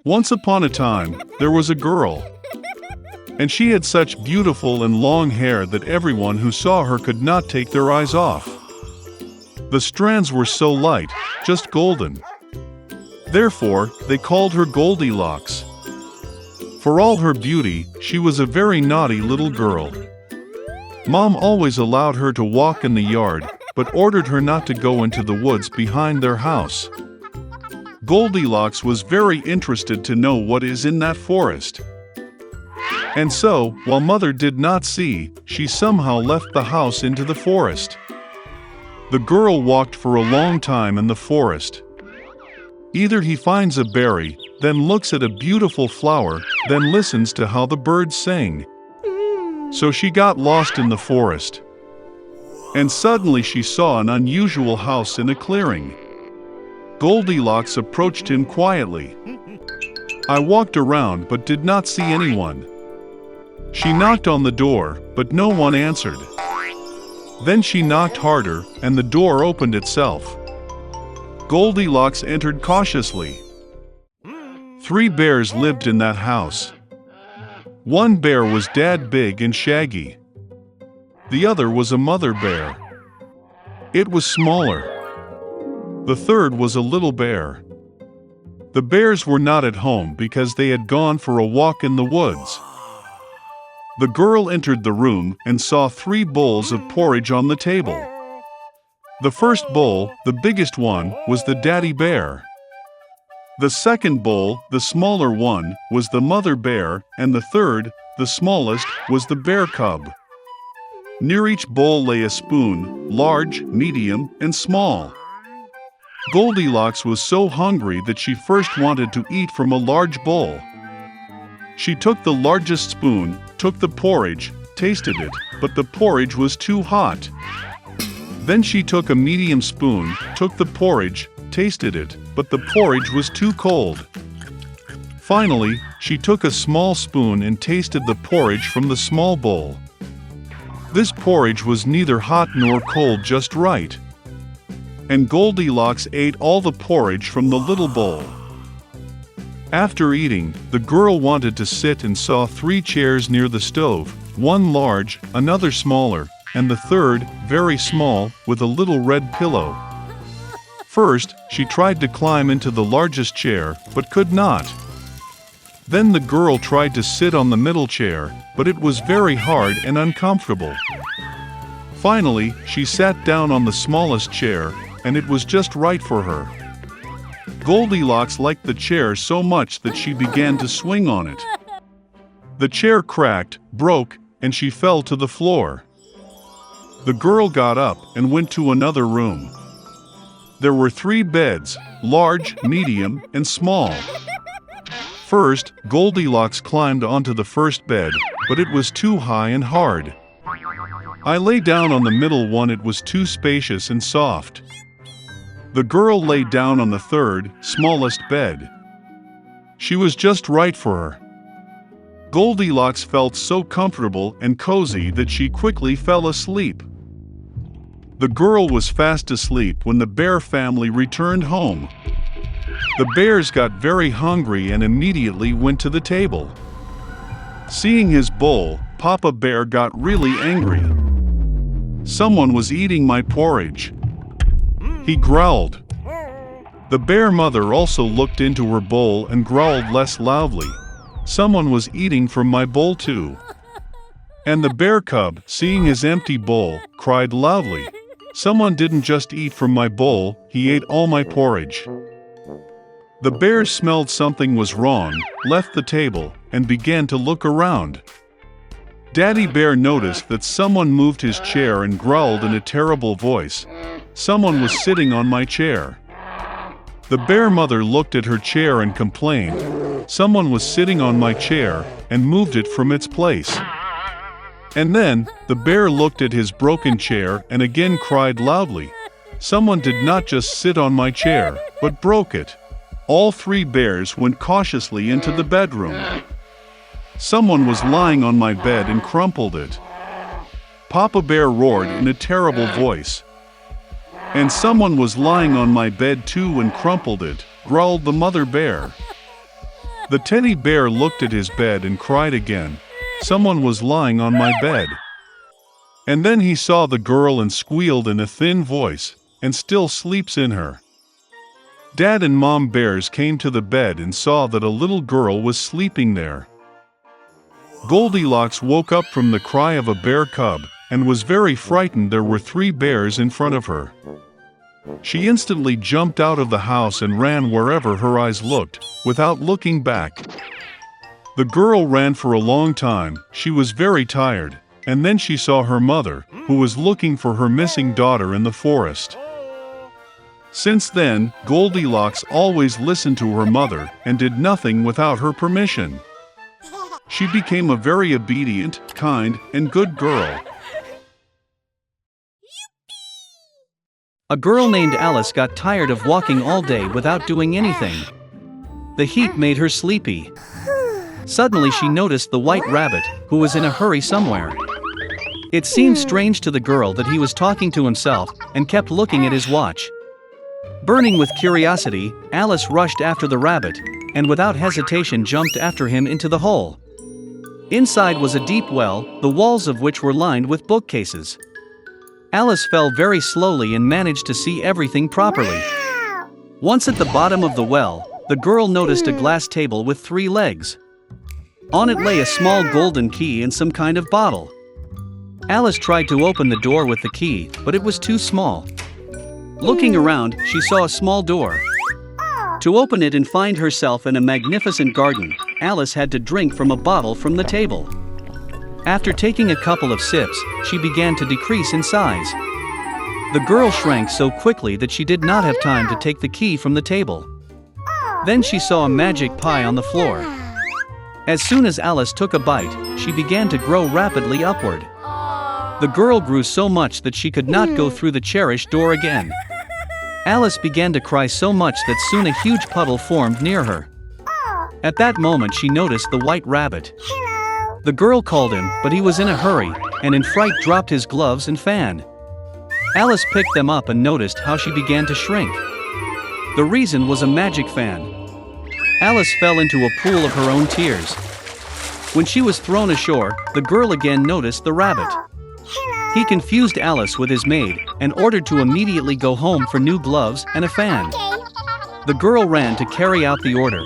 Once upon a time, there was a girl, and she had such beautiful and long hair that everyone who saw her could not take their eyes off. The strands were so light, just golden. Therefore, they called her Goldilocks. For all her beauty, she was a very naughty little girl. Mom always allowed her to walk in the yard, but ordered her not to go into the woods behind their house. Goldilocks was very interested to know what is in that forest. And so, while Mother did not see, she somehow left the house into the forest. The girl walked for a long time in the forest. Either he finds a berry, then looks at a beautiful flower, then listens to how the birds sing. So she got lost in the forest. And suddenly she saw an unusual house in a clearing. Goldilocks approached him quietly. I walked around but did not see anyone. She knocked on the door, but no one answered. Then she knocked harder, and the door opened itself. Goldilocks entered cautiously. 3 bears lived in that house. One bear was dad big and shaggy. The other was a mother bear. It was smaller. The third was a little bear. The bears were not at home because they had gone for a walk in the woods. The girl entered the room and saw 3 bowls of porridge on the table. The first bowl, the biggest one, was the daddy bear. The second bowl, the smaller one, was the mother bear, and the third, the smallest, was the bear cub. Near each bowl lay a spoon, large, medium, and small. Goldilocks was so hungry that she first wanted to eat from a large bowl. She took the largest spoon, took the porridge, tasted it, but the porridge was too hot. Then she took a medium spoon, took the porridge, tasted it, but the porridge was too cold. Finally, she took a small spoon and tasted the porridge from the small bowl. This porridge was neither hot nor cold, just right. And Goldilocks ate all the porridge from the little bowl. After eating, the girl wanted to sit and saw 3 chairs near the stove, one large, another smaller, and the third, very small, with a little red pillow. First, she tried to climb into the largest chair, but could not. Then the girl tried to sit on the middle chair, but it was very hard and uncomfortable. Finally, she sat down on the smallest chair, and it was just right for her. Goldilocks liked the chair so much that she began to swing on it. The chair cracked, broke, and she fell to the floor. The girl got up and went to another room. There were 3 beds, large, medium, and small. First, Goldilocks climbed onto the first bed, but it was too high and hard. I lay down on the middle one, it was too spacious and soft. The girl lay down on the third, smallest bed. She was just right for her. Goldilocks felt so comfortable and cozy that she quickly fell asleep. The girl was fast asleep when the bear family returned home. The bears got very hungry and immediately went to the table. Seeing his bowl, Papa Bear got really angry. Someone was eating my porridge. He growled. The bear mother also looked into her bowl and growled less loudly. Someone was eating from my bowl too. And the bear cub, seeing his empty bowl, cried loudly. Someone didn't just eat from my bowl, he ate all my porridge. The bears smelled something was wrong, left the table, and began to look around. Daddy Bear noticed that someone moved his chair and growled in a terrible voice. Someone was sitting on my chair. The bear mother looked at her chair and complained. Someone was sitting on my chair and moved it from its place. And then, the bear looked at his broken chair and again cried loudly. Someone did not just sit on my chair, but broke it. All 3 bears went cautiously into the bedroom. Someone was lying on my bed and crumpled it. Papa Bear roared in a terrible voice. And someone was lying on my bed too and crumpled it, growled the mother bear. The teddy bear looked at his bed and cried again. Someone was lying on my bed. And then he saw the girl and squealed in a thin voice, and still sleeps in her. Dad and Mom bears came to the bed and saw that a little girl was sleeping there. Goldilocks woke up from the cry of a bear cub, and was very frightened. There were 3 bears in front of her. She instantly jumped out of the house and ran wherever her eyes looked, without looking back. The girl ran for a long time. She was very tired, and then she saw her mother, who was looking for her missing daughter in the forest. Since then, Goldilocks always listened to her mother and did nothing without her permission. She became a very obedient, kind, and good girl. A girl named Alice got tired of walking all day without doing anything. The heat made her sleepy. Suddenly she noticed the white rabbit, who was in a hurry somewhere. It seemed strange to the girl that he was talking to himself, and kept looking at his watch. Burning with curiosity, Alice rushed after the rabbit, and without hesitation jumped after him into the hole. Inside was a deep well, the walls of which were lined with bookcases. Alice fell very slowly and managed to see everything properly. Once at the bottom of the well, the girl noticed a glass table with 3 legs. On it lay a small golden key and some kind of bottle. Alice tried to open the door with the key, but it was too small. Looking around, she saw a small door. To open it and find herself in a magnificent garden, Alice had to drink from a bottle from the table. After taking a couple of sips, she began to decrease in size. The girl shrank so quickly that she did not have time to take the key from the table. Then she saw a magic pie on the floor. As soon as Alice took a bite, she began to grow rapidly upward. The girl grew so much that she could not go through the cherished door again. Alice began to cry so much that soon a huge puddle formed near her. At that moment she noticed the white rabbit. The girl called him, but he was in a hurry, and in fright dropped his gloves and fan. Alice picked them up and noticed how she began to shrink. The reason was a magic fan. Alice fell into a pool of her own tears. When she was thrown ashore, the girl again noticed the rabbit. He confused Alice with his maid, and ordered to immediately go home for new gloves and a fan. The girl ran to carry out the order.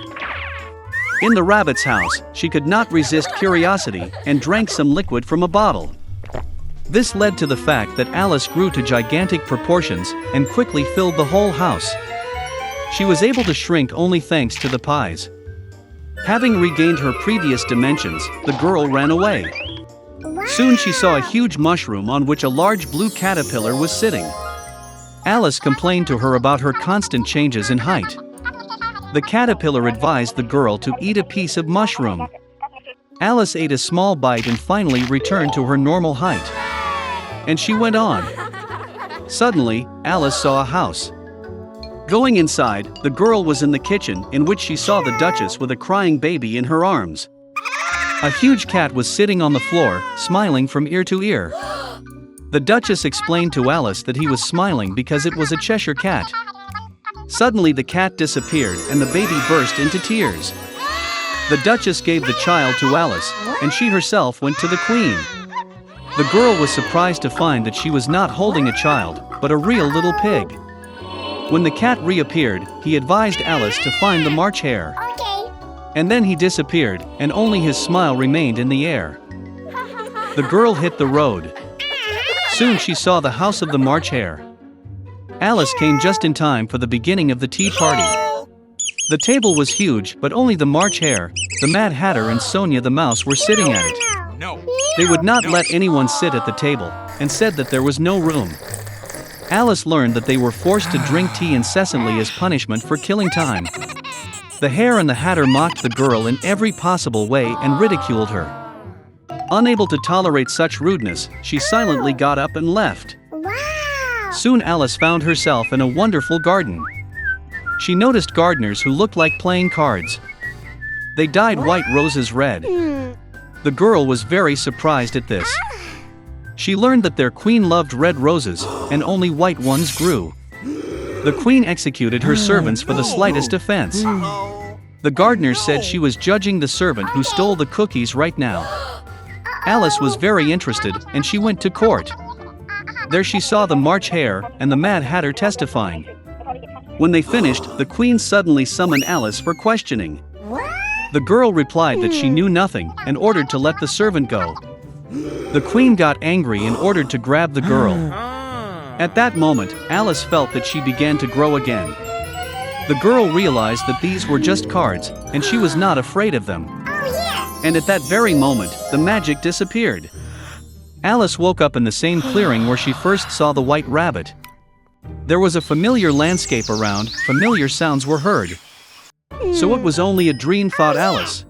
In the rabbit's house, she could not resist curiosity, and drank some liquid from a bottle. This led to the fact that Alice grew to gigantic proportions, and quickly filled the whole house. She was able to shrink only thanks to the pies. Having regained her previous dimensions, the girl ran away. Soon she saw a huge mushroom on which a large blue caterpillar was sitting. Alice complained to her about her constant changes in height. The caterpillar advised the girl to eat a piece of mushroom. Alice ate a small bite and finally returned to her normal height. And she went on. Suddenly, Alice saw a house. Going inside, the girl was in the kitchen, in which she saw the Duchess with a crying baby in her arms. A huge cat was sitting on the floor, smiling from ear to ear. The Duchess explained to Alice that he was smiling because it was a Cheshire cat. Suddenly the cat disappeared and the baby burst into tears. The Duchess gave the child to Alice, and she herself went to the Queen. The girl was surprised to find that she was not holding a child, but a real little pig. When the cat reappeared, he advised Alice to find the March Hare. And then he disappeared, and only his smile remained in the air. The girl hit the road. Soon she saw the house of the March Hare. Alice came just in time for the beginning of the tea party. The table was huge, but only the March Hare, the Mad Hatter and Sonia the Mouse were sitting at it. They would not let anyone sit at the table, and said that there was no room. Alice learned that they were forced to drink tea incessantly as punishment for killing time. The Hare and the Hatter mocked the girl in every possible way and ridiculed her. Unable to tolerate such rudeness, she silently got up and left. Soon Alice found herself in a wonderful garden. She noticed gardeners who looked like playing cards. They dyed white roses red. The girl was very surprised at this. She learned that their queen loved red roses, and only white ones grew. The queen executed her servants for the slightest offense. The gardener said she was judging the servant who stole the cookies right now. Alice was very interested, and she went to court. There she saw the March Hare and the Mad Hatter testifying. When they finished, the Queen suddenly summoned Alice for questioning. The girl replied that she knew nothing and ordered to let the servant go. The Queen got angry and ordered to grab the girl. At that moment, Alice felt that she began to grow again. The girl realized that these were just cards, and she was not afraid of them. And at that very moment, the magic disappeared. Alice woke up in the same clearing where she first saw the white rabbit. There was a familiar landscape around, familiar sounds were heard. So it was only a dream, thought Alice.